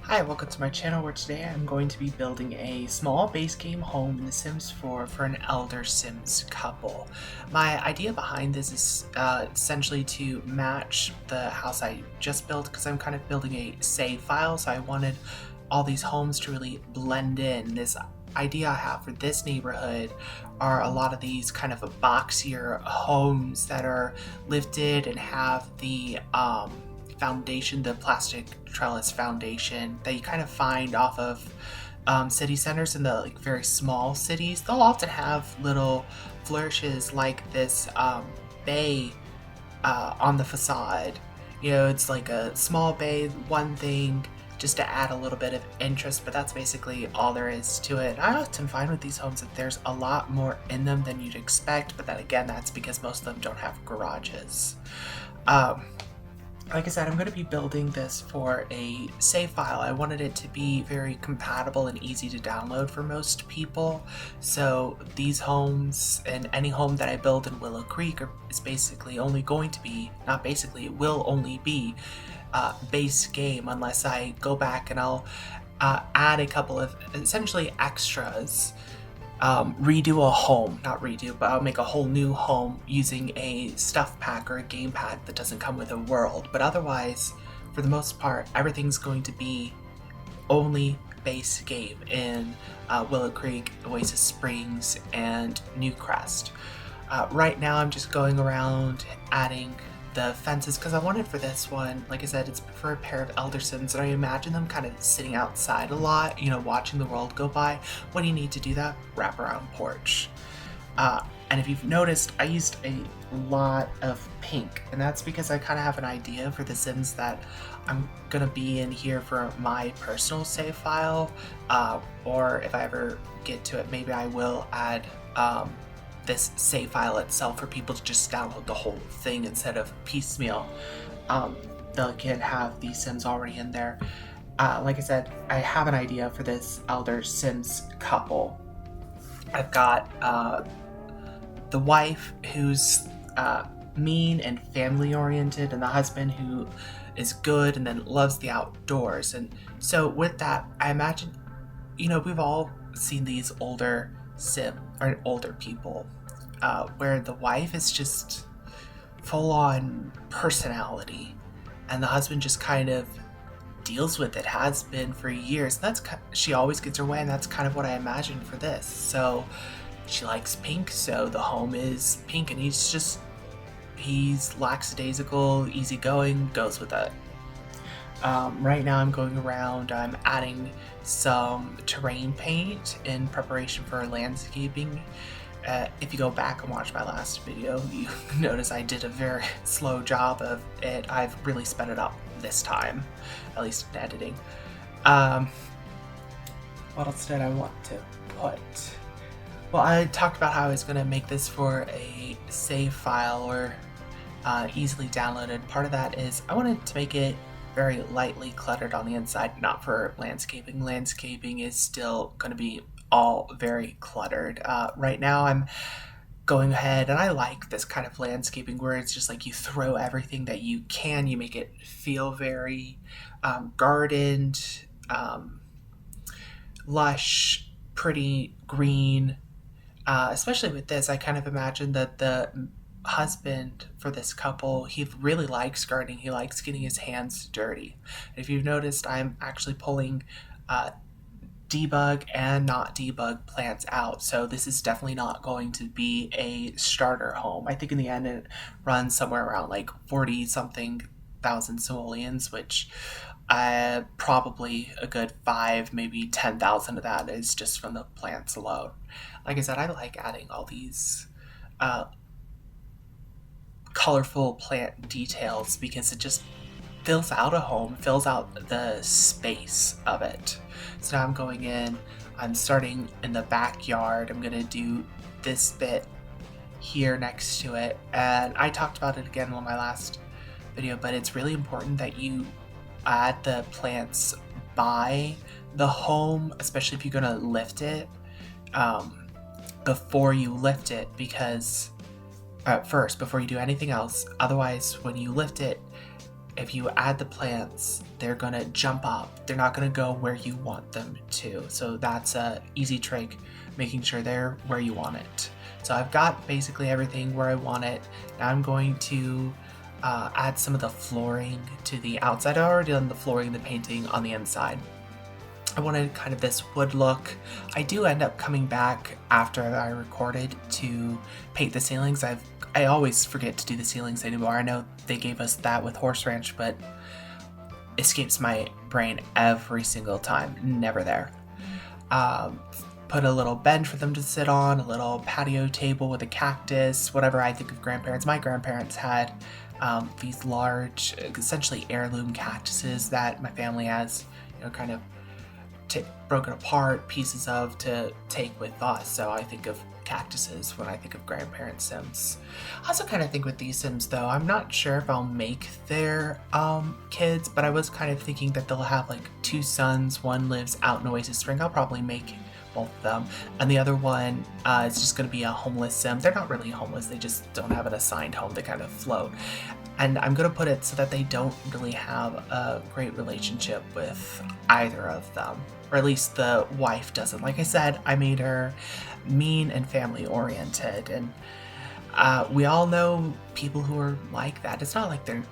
Hi, welcome to my channel where today I'm going to be building a small base game home in The Sims 4 for an elder Sims couple. My idea behind this is essentially to match the house I just built because I'm kind of building a save file, so I wanted all these homes to really blend in. This idea I have for this neighborhood are a lot of these kind of boxier homes that are lifted and have the foundation, the plastic trellis foundation that you kind of find off of city centers in the very small cities. They'll often have little flourishes like this bay on the facade. You know, it's like a small bay, one thing, just to add a little bit of interest, but that's basically all there is to it. I often find with these homes that there's a lot more in them than you'd expect, but then again, that's because most of them don't have garages. Like I said, I'm going to be building this for a save file. I wanted it to be very compatible and easy to download for most people. So these homes and any home that I build in Willow Creek is basically only going to be, not basically, it will only be base game unless I go back and I'll add a couple of essentially extras. Redo a home, not redo, but I'll make a whole new home using a stuff pack or a game pack that doesn't come with a world. But otherwise, for the most part, everything's going to be only base game in Willow Creek, Oasis Springs, and Newcrest. Right now I'm just going around adding the fences because I wanted for this one, like I said, it's for a pair of elder Sims, and I imagine them kind of sitting outside a lot, you know, watching the world go by. What do you need to do that? Wrap around porch. And if you've noticed, I used a lot of pink, and that's because I kind of have an idea for the Sims that I'm gonna be in here for my personal save file, or if I ever get to it, maybe I will add this save file itself for people to just download the whole thing instead of piecemeal. They can have these Sims already in there. Like I said, I have an idea for this elder Sims couple. I've got the wife who's mean and family oriented, and the husband who is good and then loves the outdoors. And so with that, I imagine, you know, we've all seen these older people where the wife is just full on personality and the husband just kind of deals with it, has been for years. That's she always gets her way, and that's kind of what I imagined for this. So she likes pink, so the home is pink, and he's lackadaisical, easygoing, goes with it. Right now I'm going around, I'm adding some terrain paint in preparation for landscaping. If you go back and watch my last video, you notice I did a very slow job of it. I've really sped it up this time, at least in editing. What else did I want to put? Well, I talked about how I was going to make this for a save file or easily downloaded. Part of that is I wanted to make it very lightly cluttered on the inside, not for landscaping. Landscaping is still going to be all very cluttered. Right now I'm going ahead, and I like this kind of landscaping where it's just like you throw everything that you can, you make it feel very gardened, lush, pretty green. Especially with this, I kind of imagine that the husband for this couple, he really likes gardening. He likes getting his hands dirty. If you've noticed, I'm actually pulling debug and not debug plants out, so this is definitely not going to be a starter home. I think in the end it runs somewhere around like 40 something thousand simoleons, which probably a good 5, maybe 10,000 of that is just from the plants alone. Like I said, I like adding all these colorful plant details because it just fills out a home, fills out the space of it. So now I'm going in, I'm starting in the backyard. I'm gonna do this bit here next to it, and I talked about it again on my last video, but it's really important that you add the plants by the home, especially if you're gonna lift it, before you lift it, because first, before you do anything else. Otherwise, when you lift it, if you add the plants, they're gonna jump up. They're not gonna go where you want them to. So that's a easy trick, making sure they're where you want it. So I've got basically everything where I want it. Now I'm going to add some of the flooring to the outside. I've already done the flooring, the painting on the inside. I wanted kind of this wood look. I do end up coming back after I recorded to paint the ceilings. I always forget to do the ceilings anymore. I know they gave us that with Horse Ranch, but escapes my brain every single time. Never there. Put a little bench for them to sit on, a little patio table with a cactus, whatever I think of grandparents. My grandparents had these large, essentially heirloom cactuses that my family has, kind of broken apart pieces of to take with us. So I think of cactuses when I think of grandparent Sims. I also kind of think with these Sims though, I'm not sure if I'll make their kids, but I was kind of thinking that they'll have like 2 sons. One lives out in Oasis Spring. I'll probably make both of them, and the other one is just going to be a homeless Sim. They're not really homeless, they just don't have an assigned home. They kind of float, and I'm going to put it so that they don't really have a great relationship with either of them, or at least the wife doesn't. Like I said, I made her mean and family oriented, and we all know people who are like that. It's not like they're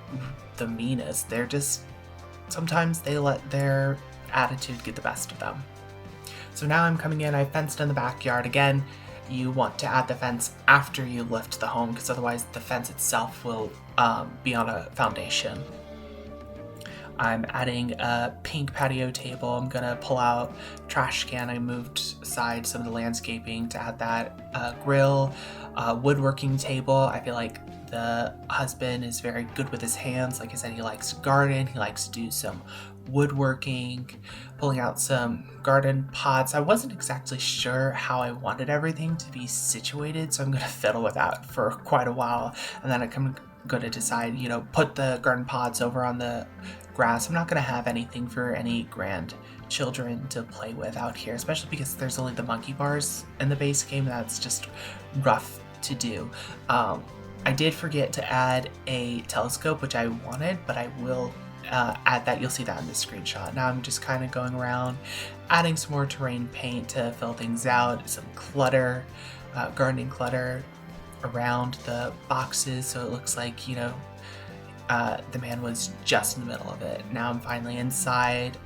the meanest, they're just, sometimes they let their attitude get the best of them. So now I'm coming in, I fenced in the backyard. Again, you want to add the fence after you lift the home, because otherwise the fence itself will be on a foundation. I'm adding a pink patio table. I'm gonna pull out trash can. I moved aside some of the landscaping to add that. Grill, woodworking table. I feel like the husband is very good with his hands. Like I said, he likes to garden, he likes to do some woodworking, pulling out some garden pots. I wasn't exactly sure how I wanted everything to be situated, so I'm gonna fiddle with that for quite a while, and then I'm gonna decide, put the garden pots over on the grass. I'm not gonna have anything for any grandchildren to play with out here, especially because there's only the monkey bars in the base game. That's just rough to do. I did forget to add a telescope, which I wanted, but I will add that. You'll see that in the screenshot. Now I'm just kind of going around adding some more terrain paint to fill things out, some clutter, gardening clutter around the boxes, so it looks like the man was just in the middle of it. Now I'm finally inside,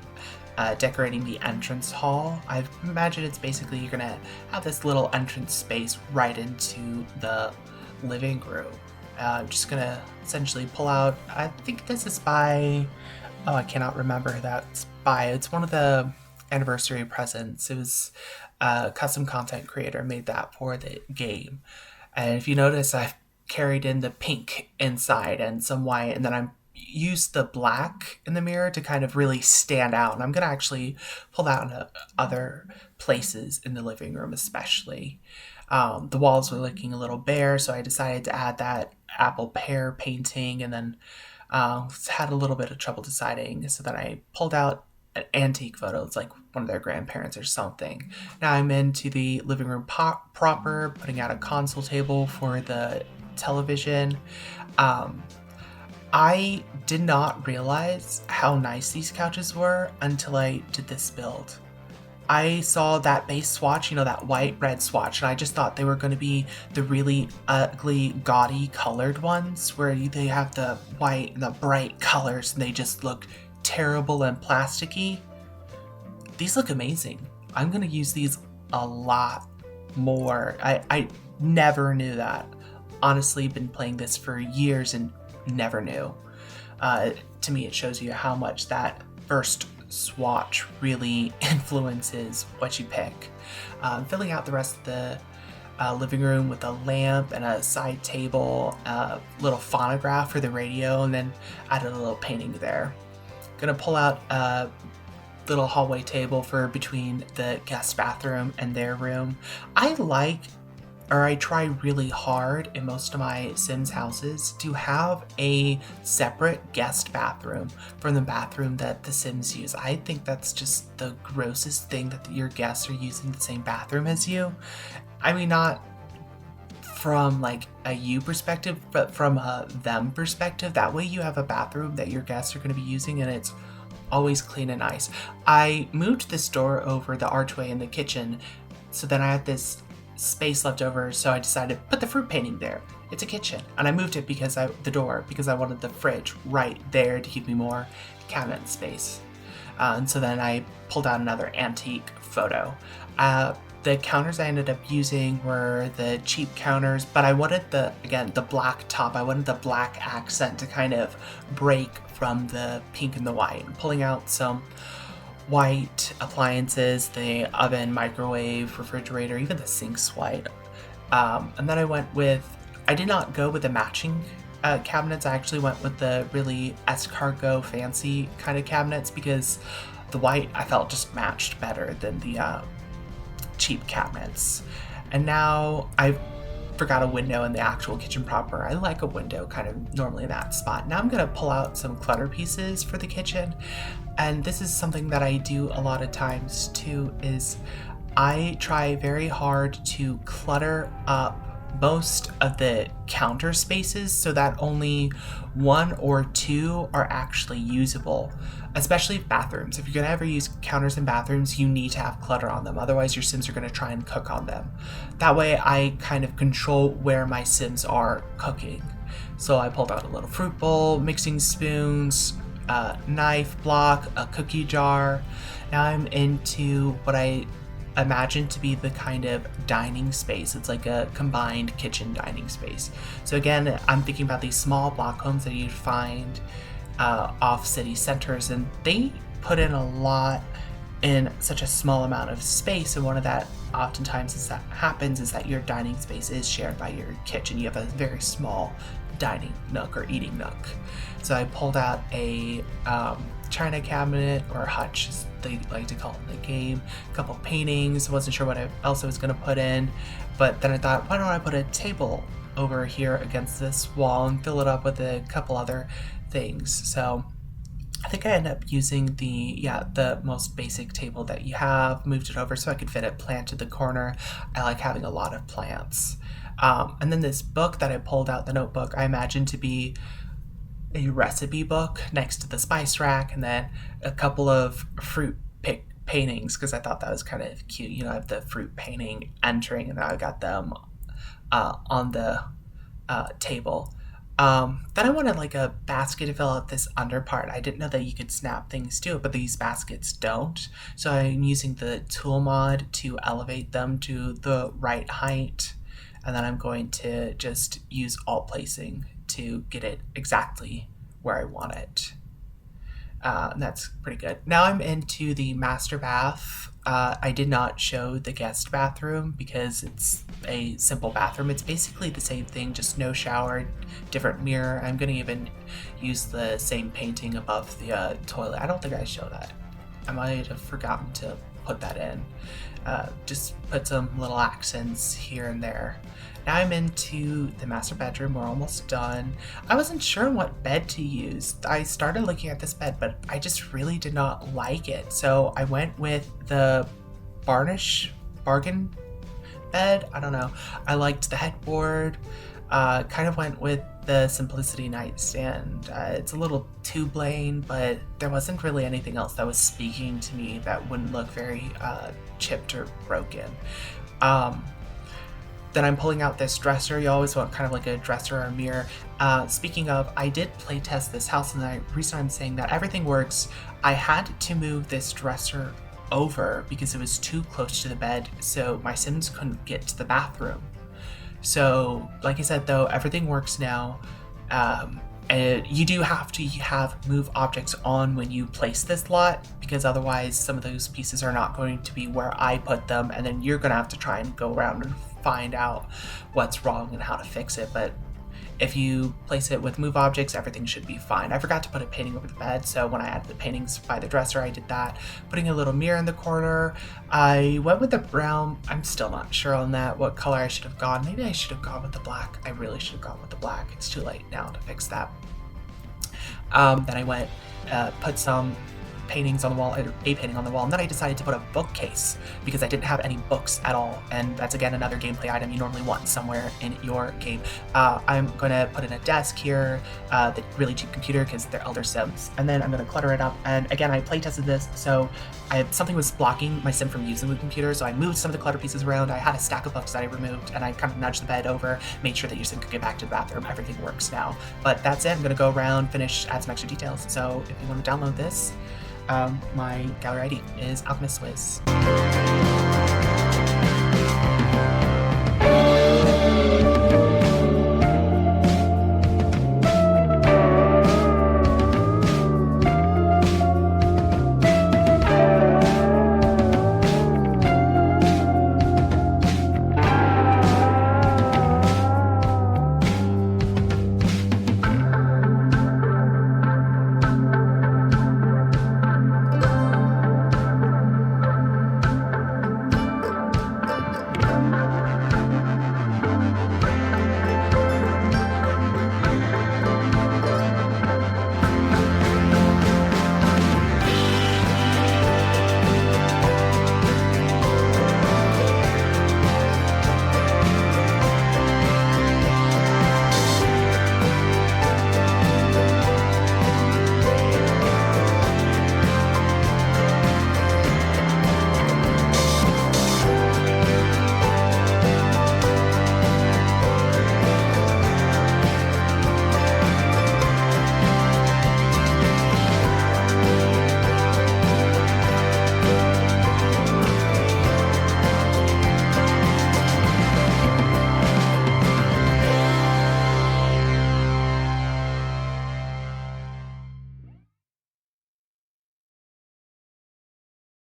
decorating the entrance hall. I imagine it's basically you're gonna have this little entrance space right into the living room. I'm just gonna essentially pull out, I think this is by, I cannot remember who that's by. It's one of the anniversary presents. It was a custom content creator made that for the game. And if you notice, I've carried in the pink inside and some white, and then I'm used the black in the mirror to kind of really stand out. And I'm gonna actually pull that into other places in the living room especially. The walls were looking a little bare, so I decided to add that apple pear painting, and then had a little bit of trouble deciding, so then I pulled out an antique photo. It's like one of their grandparents or something. Now I'm into the living room proper, putting out a console table for the television. I did not realize how nice these couches were until I did this build. I saw that base swatch, that white red swatch, and I just thought they were going to be the really ugly, gaudy colored ones where they have the white and the bright colors and they just look terrible and plasticky. These look amazing. I'm going to use these a lot more. I never knew that. Honestly, been playing this for years and never knew. To me, it shows you how much that first swatch really influences what you pick. Filling out the rest of the living room with a lamp and a side table, a little phonograph for the radio, and then added a little painting there. Gonna pull out a little hallway table for between the guest bathroom and their room. I try really hard in most of my Sims houses to have a separate guest bathroom from the bathroom that the Sims use. I think that's just the grossest thing, that your guests are using the same bathroom as you. I mean, not from like a you perspective, but from a them perspective. That way you have a bathroom that your guests are going to be using and it's always clean and nice. I moved this door over the archway in the kitchen, so then I had this space left over, so I decided to put the fruit painting there. It's a kitchen, and I moved it because I wanted the fridge right there to give me more cabinet space. And so then I pulled out another antique photo. The counters I ended up using were the cheap counters, but I wanted the black top. I wanted the black accent to kind of break from the pink and the white. I'm pulling out some white appliances, the oven, microwave, refrigerator, even the sink's white. And then I did not go with the matching cabinets. I actually went with the really escargot fancy kind of cabinets because the white I felt just matched better than the cheap cabinets. And now I forgot a window in the actual kitchen proper. I like a window kind of normally in that spot. Now I'm gonna pull out some clutter pieces for the kitchen. And this is something that I do a lot of times too, is I try very hard to clutter up most of the counter spaces so that only one or two are actually usable, especially bathrooms. If you're gonna ever use counters in bathrooms, you need to have clutter on them. Otherwise your Sims are gonna try and cook on them. That way I kind of control where my Sims are cooking. So I pulled out a little fruit bowl, mixing spoons, a knife block, a cookie jar. Now I'm into what I imagine to be the kind of dining space. It's like a combined kitchen dining space. So again, I'm thinking about these small block homes that you'd find off city centers, and they put in a lot in such a small amount of space. And one of that oftentimes is that your dining space is shared by your kitchen. You have a very small dining nook or eating nook. So I pulled out a china cabinet, or hutch as they like to call it in the game, a couple paintings. Wasn't sure what else I was going to put in, but then I thought, why don't I put a table over here against this wall and fill it up with a couple other things. So I think I ended up using the most basic table that you have, moved it over so I could fit a plant in the corner. I like having a lot of plants. And then this book that I pulled out, the notebook, I imagined to be a recipe book next to the spice rack, and then a couple of fruit paintings, because I thought that was kind of cute. You know, I have the fruit painting entering, and now I got them on the table. Then I wanted like a basket to fill out this under part. I didn't know that you could snap things to it, but these baskets don't. So I'm using the tool mod to elevate them to the right height. And then I'm going to just use alt placing to get it exactly where I want it. And that's pretty good. Now I'm into the master bath. I did not show the guest bathroom because it's a simple bathroom. It's basically the same thing, just no shower, different mirror. I'm going to even use the same painting above the toilet. I don't think I showed that. I might have forgotten to put that in. Just put some little accents here and there. Now I'm into the master bedroom. We're almost done. I wasn't sure what bed to use. I started looking at this bed, but I just really did not like it. So I went with the bargain bed. I don't know. I liked the headboard. Kind of went with the Simplicity nightstand. It's a little too plain, but there wasn't really anything else that was speaking to me that wouldn't look very chipped or broken. Then I'm pulling out this dresser. You always want kind of like a dresser or a mirror. Speaking of, I did play test this house, and the reason I'm saying that everything works, I had to move this dresser over because it was too close to the bed, so my Sims couldn't get to the bathroom. So, like I said, though, everything works now. And you do have to have move objects on when you place this lot, because otherwise some of those pieces are not going to be where I put them, and then you're going to have to try and go around and find out what's wrong and how to fix it. But if you place it with move objects, everything should be fine. I forgot to put a painting over the bed, so when I added the paintings by the dresser, I did that. Putting a little mirror in the corner. I went with the brown. I'm still not sure on that, what color I should have gone. Maybe I should have gone with the black. I really should have gone with the black. It's too late now to fix that. Then I went, put some paintings on the wall, a painting on the wall, and then I decided to put a bookcase because I didn't have any books at all, and that's again another gameplay item you normally want somewhere in your game. I'm going to put in a desk here, the really cheap computer because they're elder sims, and then I'm going to clutter it up. And again, I playtested this, so something was blocking my sim from using the computer, so I moved some of the clutter pieces around. I had a stack of books that I removed, and I kind of nudged the bed over, made sure that your sim could get back to the bathroom. Everything works now. But that's it. I'm going to go around, finish, add some extra details. So if you want to download this, my gallery ID is Alchemist Swizz.